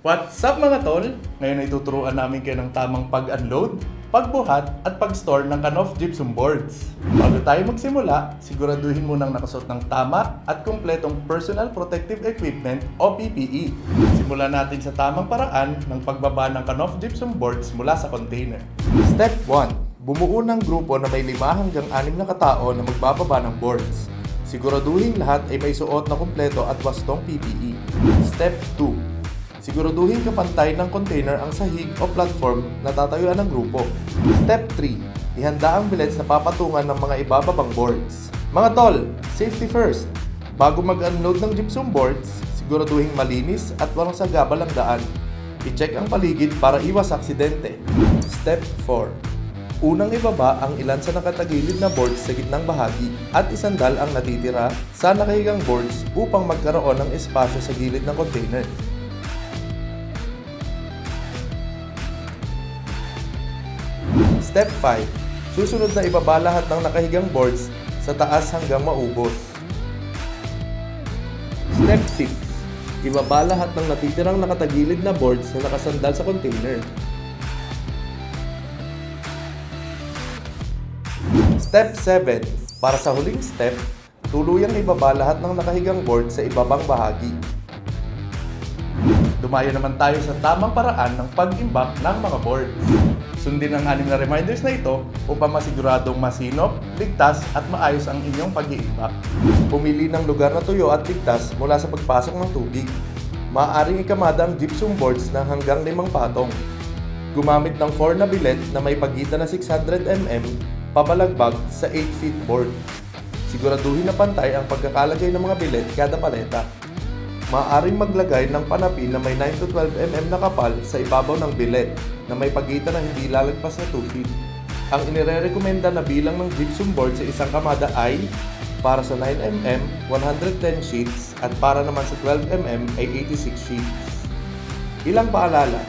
What's up mga tol? Ngayon ay tuturuan namin kayo ng tamang pag-unload, pagbuhat at pag-store ng Kanoff gypsum boards. Bago tayo magsimula, siguraduhin mo nang nakasuot ng tama at kumpletong personal protective equipment o PPE. Simulan natin sa tamang paraan ng pagbaba ng Kanoff gypsum boards mula sa container. Step 1. Bumuo ng grupo na may 5 hanggang 6 na katao na magbababa ng boards. Siguraduhin lahat ay may suot na kumpleto at wastong PPE. Step 2. Siguraduhin kapantay ng container ang sahig o platform na tatayuan ng grupo. Step 3. Ihanda ang billets na papatungan ng mga ibababang boards. Mga tol, safety first. Bago mag-unload ng gypsum boards, siguraduhin malinis at walang sagabal ang daan. I-check ang paligid para iwas aksidente. Step 4. Unang ibaba ang ilan sa nakatagilid na boards sa gitnang bahagi at isandal ang natitira sa nakahigang boards upang magkaroon ng espasyo sa gilid ng container. Step 5. Susunod na ibaba lahat ng nakahigang boards sa taas hanggang maubos. Step 6. Ibaba lahat ng natitirang nakatagilid na boards na nakasandal sa container. Step 7. Para sa huling step, tuluyang ibaba lahat ng nakahigang boards sa ibabang bahagi. Dumayo naman tayo sa tamang paraan ng pag-imbak ng mga boards. Sundin ang 6 na reminders na ito upang masiguradong masinop, ligtas at maayos ang inyong pag-iimbak. Pumili ng lugar na tuyo at ligtas mula sa pagpasok ng tubig. Maaaring ikamada ang gypsum boards na hanggang 5 patong. Gumamit ng 4 na billet na may pagitan na 600 mm pabalagbag sa 8 feet board. Siguraduhin na pantay ang pagkakalagay ng mga billet kada paleta. Maaaring maglagay ng panapin na may 9 to 12 mm na kapal sa ibabaw ng billet na may pagitan na hindi lalagpas na 2 feet. Ang inirerekomenda na bilang ng gypsum board sa isang kamada ay para sa 9 mm, 110 sheets at para naman sa 12 mm ay 86 sheets. Ilang paalala: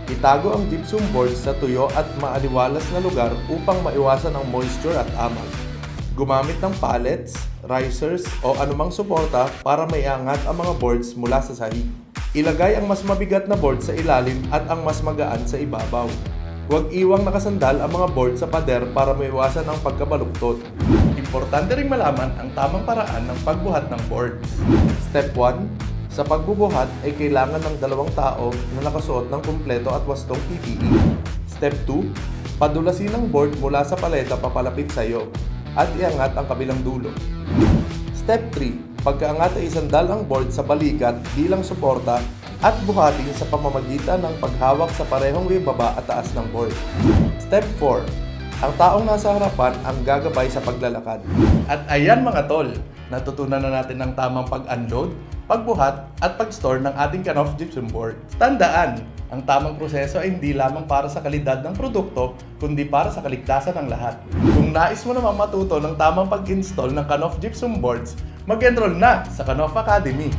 itago ang gypsum board sa tuyo at maaliwalas na lugar upang maiwasan ang moisture at amag. Gumamit ng pallets, risers o anumang suporta para maiangat ang mga boards mula sa sahig. Ilagay ang mas mabigat na board sa ilalim at ang mas magaan sa ibabaw. Huwag iwang nakasandal ang mga board sa pader para maiwasan ang pagkabaluktot. Importante ring malaman ang tamang paraan ng pagbuhat ng boards. Step 1. Sa pagbubuhat ay kailangan ng 2 tao na nakasuot ng kumpleto at wastong PPE. Step 2. Padulasin ang board mula sa paleta papalapit sa iyo at iangat ang kabilang dulo. Step 3. Pagkaangat ay isandal ang board sa balikat bilang suporta at buhatin sa pamamagitan ng paghawak sa parehong ibaba at taas ng board. Step 4. Ang taong nasa harapan ang gagabay sa paglalakad. At ayan mga tol, natutunan na natin ang tamang pag-unload, pagbuhat at pag-store ng ating Kanoff gypsum board. Tandaan, ang tamang proseso ay hindi lamang para sa kalidad ng produkto, kundi para sa kaligtasan ng lahat. Kung nais mo naman matuto ng tamang pag-install ng Kanoff gypsum boards, mag-enroll na sa Kanoff Academy.